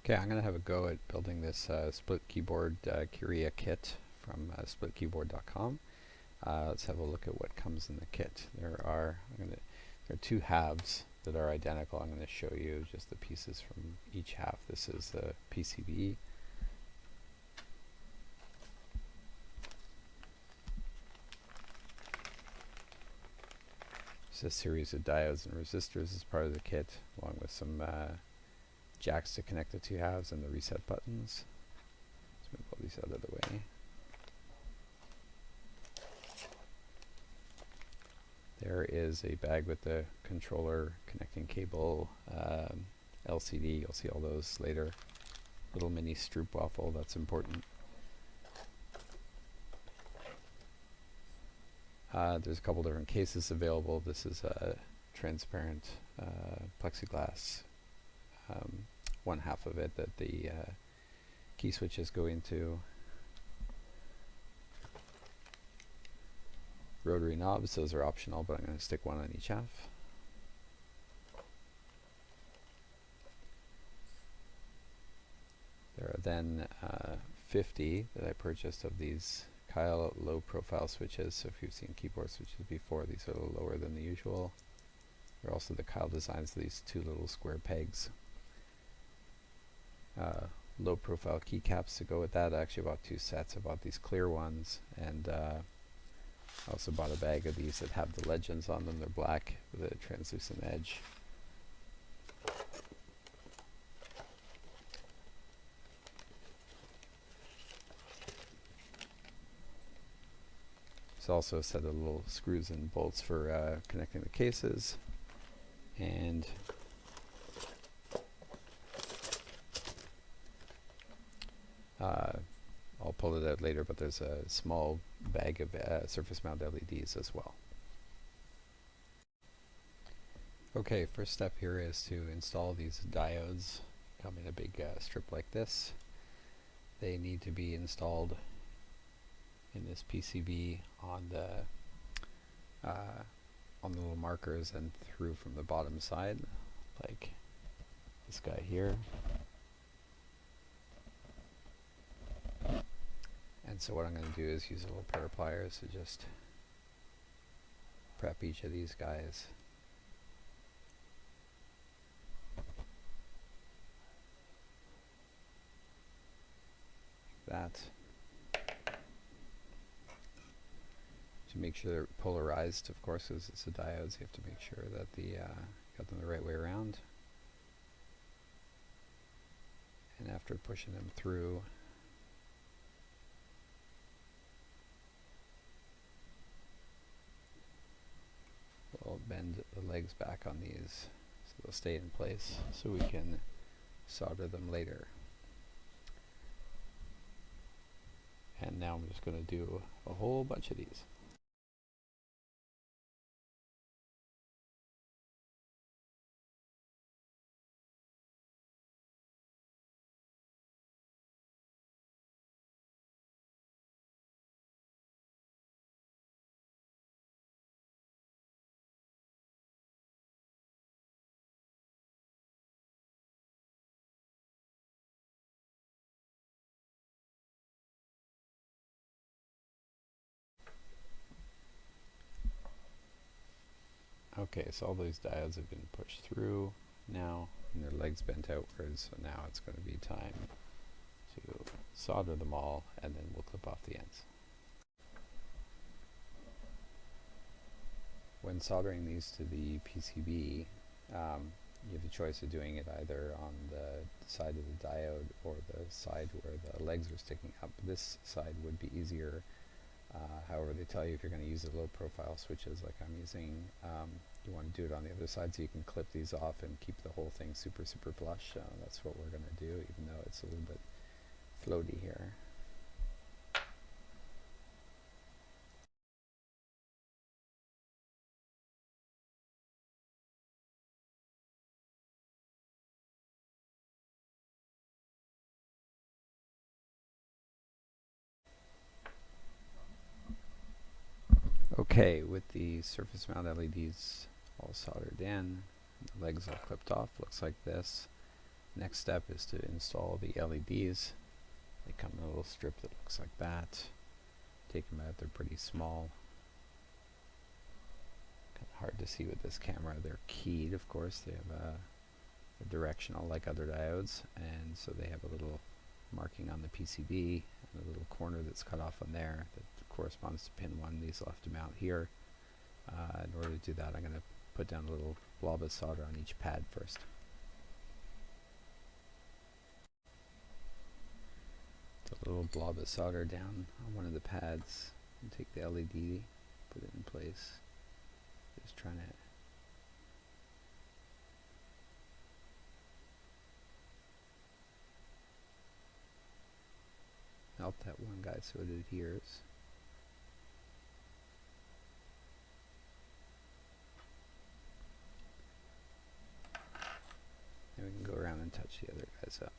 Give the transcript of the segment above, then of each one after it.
Okay, I'm going to have a go at building this split keyboard Kyria kit from splitkeyboard.com. Let's have a look at what comes in the kit. There are two halves that are identical. I'm going to show you just the pieces from each half. This is the PCB. It's a series of diodes and resistors as part of the kit, along with some jacks to connect the two halves and the reset buttons. Let's move all these out of the way. There is a bag with the controller, connecting cable, LCD. You'll see all those later. Little mini stroopwafel, that's important. There's a couple different cases available. This is a transparent plexiglass, one half of it that the key switches go into. Rotary knobs, those are optional, but I'm going to stick one on each half. There are then 50 that I purchased of these Kyria low profile switches. So if you've seen keyboard switches before, these are a little lower than the usual. There are also the Kyria designs, these two little square pegs. Low profile keycaps to go with that. I actually bought two sets. I bought these clear ones, and I also bought a bag of these that have the legends on them. They're black with a translucent edge. There's also a set of little screws and bolts for connecting the cases. And I'll pull it out later, but there's a small bag of surface mount LEDs as well. Okay, first step here is to install these diodes. Come in a big strip like this. They need to be installed in this PCB on the little markers and through from the bottom side, like this guy here. And so what I'm going to do is use a little pair of pliers to just prep each of these guys. Like that. To make sure they're polarized, of course, as it's the diodes, you have to make sure that the got them the right way around. And after pushing them through, we'll bend the legs back on these so they'll stay in place so we can solder them later. And now I'm just going to do a whole bunch of these. Okay, so all these diodes have been pushed through now, and their legs bent outwards, so now it's going to be time to solder them all, and then we'll clip off the ends. When soldering these to the PCB, you have a choice of doing it either on the side of the diode or the side where the legs are sticking up. This side would be easier. However, they tell you if you're going to use the low profile switches like I'm using, you want to do it on the other side so you can clip these off and keep the whole thing super flush. That's what we're going to do, even though it's a little bit floaty here. Okay, with the surface mount LEDs all soldered in, the legs all clipped off, looks like this. Next step is to install the LEDs. They come in a little strip that looks like that. Take them out, they're pretty small. Kind of hard to see with this camera. They're keyed, of course. They have a directional like other diodes, and so they have a little marking on the PCB and a little corner that's cut off on there that corresponds to pin 1. These will have to mount here. In order to do that, I'm going to put down a little blob of solder on each pad first. A little blob of solder down on one of the pads, and take the LED, put it in place. Just trying to help that one guy so it adheres. And we can go around and touch the other guys up.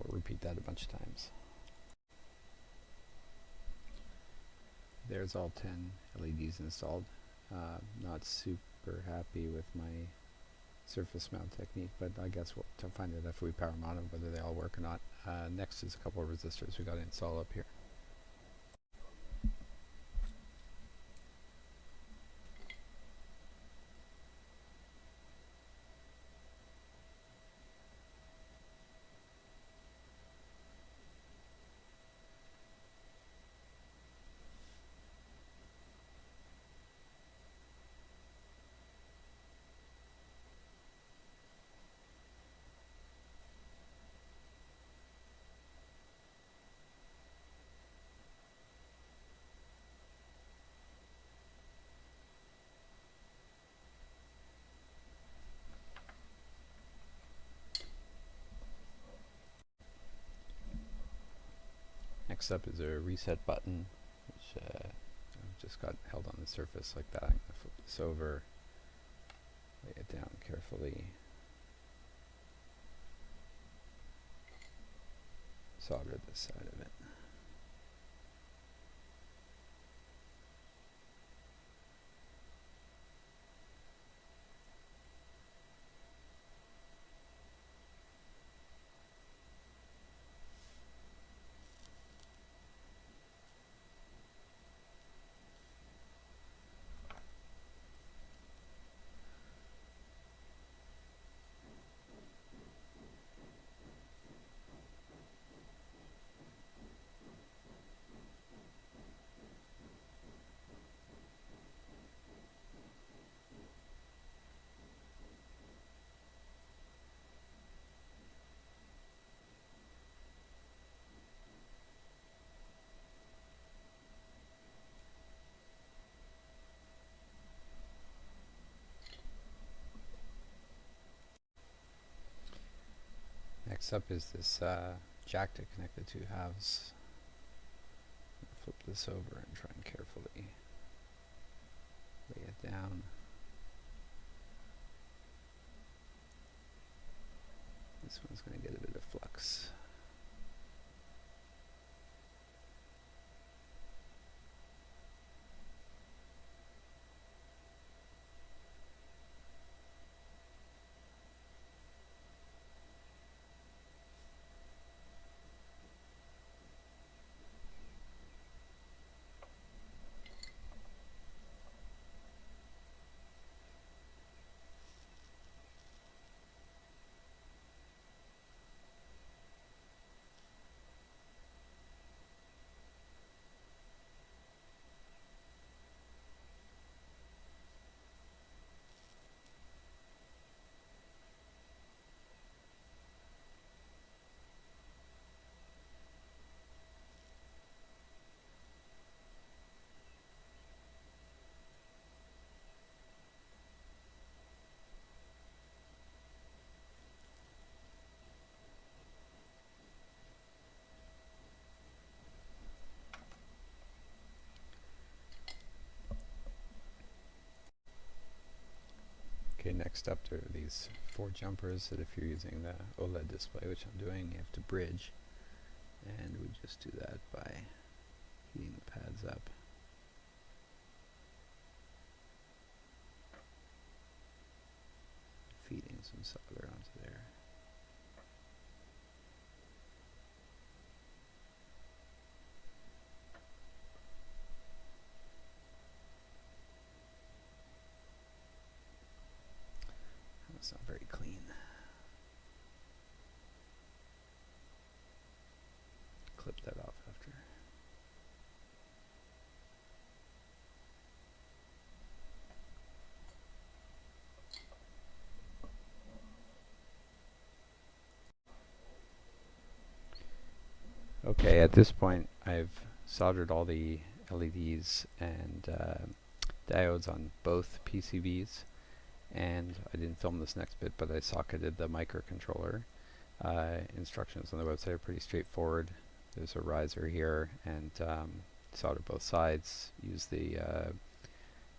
Repeat that a bunch of times. There's all 10 LEDs installed. Not super happy with my surface mount technique, but I guess we'll find out if we power mount them whether they all work or not. Next is a couple of resistors we got to install up here. Next up is a reset button, which just got held on the surface like that. I'm going to flip this over, lay it down carefully, solder this side of it. Next up is this jack to connect the two halves. Flip this over and try and carefully lay it down. This one's going to get a bit of flux. Next up, there are these 4 jumpers that if you're using the OLED display, which I'm doing, you have to bridge. And we just do that by heating the pads up. Feeding some solder onto there. That's not very clean. Clip that off after. Okay, at this point I've soldered all the LEDs and diodes on both PCBs, and I didn't film this next bit, but I socketed the microcontroller. Instructions on the website are pretty straightforward. There's a riser here, and solder both sides. Use the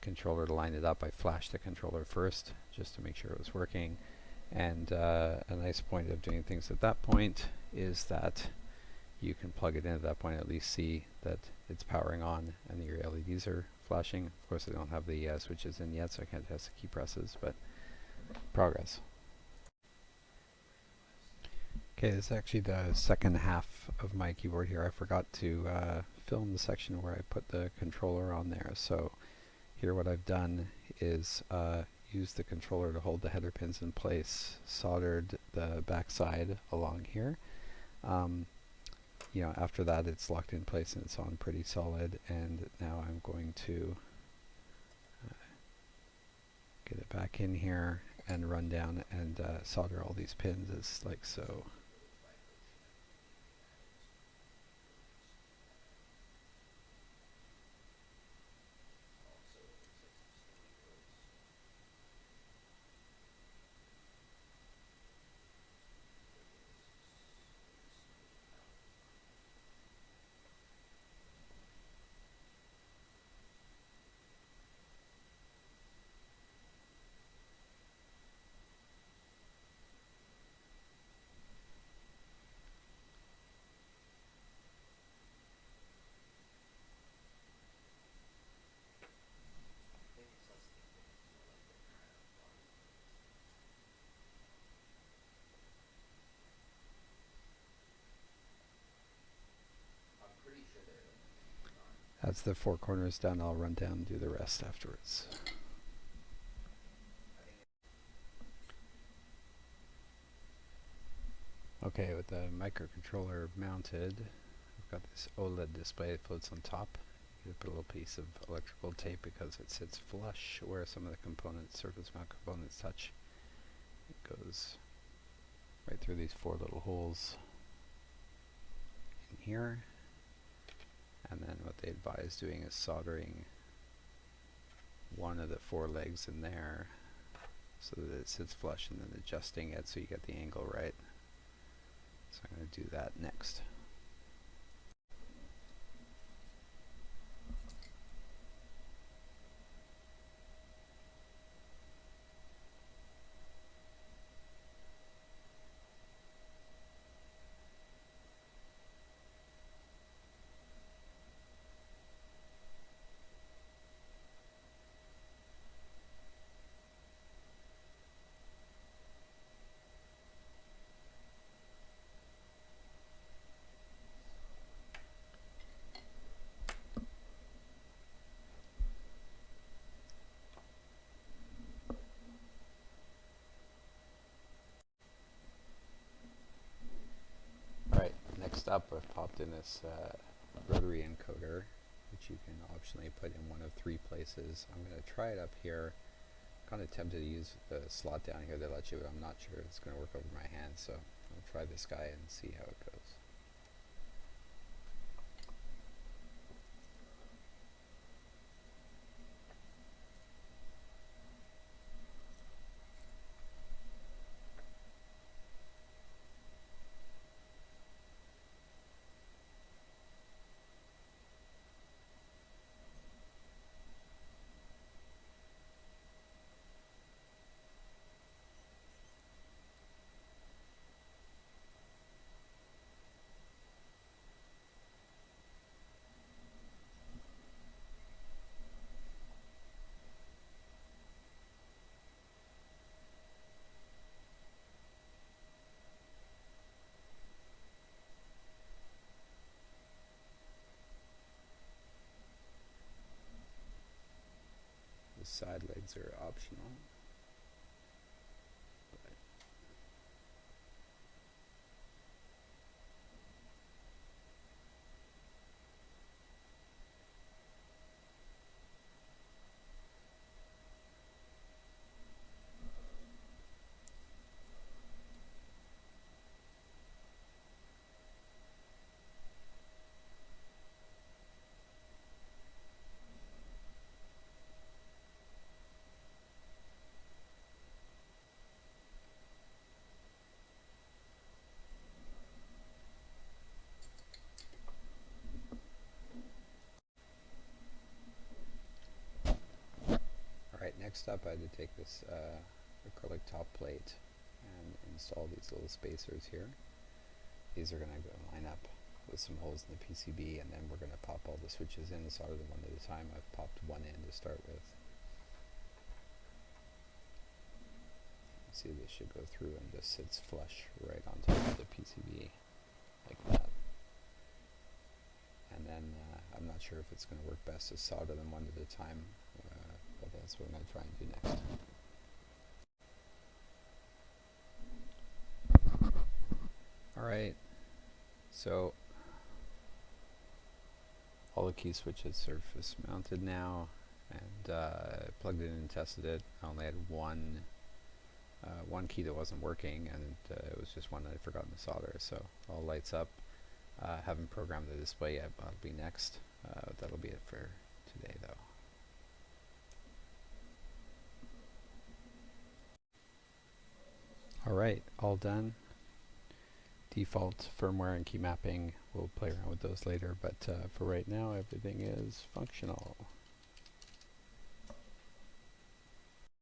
controller to line it up. I flashed the controller first just to make sure it was working, and a nice point of doing things at that point is that you can plug it in at that point, at least see that it's powering on and that your LEDs are flashing. Of course, I don't have the switches in yet, so I can't test the key presses, but progress. Okay, this is actually the second half of my keyboard here. I forgot to film the section where I put the controller on there. So here what I've done is use the controller to hold the header pins in place, soldered the back side along here. You know, after that it's locked in place and it's on pretty solid, and now I'm going to get it back in here and run down and solder all these pins as like so. That's the 4 corners done. I'll run down and do the rest afterwards. Okay, with the microcontroller mounted, I've got this OLED display that floats on top. You put a little piece of electrical tape because it sits flush where some of the components, surface mount components, touch. It goes right through these 4 little holes in here. And then what they advise doing is soldering one of the 4 legs in there so that it sits flush, and then adjusting it so you get the angle right. So I'm going to do that next. Alright, next up I've popped in this rotary encoder, which you can optionally put in one of 3 places. I'm going to try it up here. Kind of tempted to use the slot down here that lets you, but I'm not sure it's going to work over my hand, so I'll try this guy and see how it goes. side legs are optional. Alright, next up I had to take this acrylic top plate and install these little spacers here. These are going to go line up with some holes in the PCB, and then we're going to pop all the switches in, solder them one at a time. I've popped one in to start with. See, this should go through and just sits flush right on top of the PCB like that. And then I'm not sure if it's going to work best to solder them one at a time, but that's what I'm going to try and do next. Alright, so all the key switches surface mounted now, and plugged in and tested it. I only had one key that wasn't working, and it was just one that I'd forgotten to solder, so all lights up. Haven't programmed the display yet, but that'll be next. That'll be it for today though. Alright, all done. Default firmware and key mapping, we'll play around with those later, but for right now everything is functional.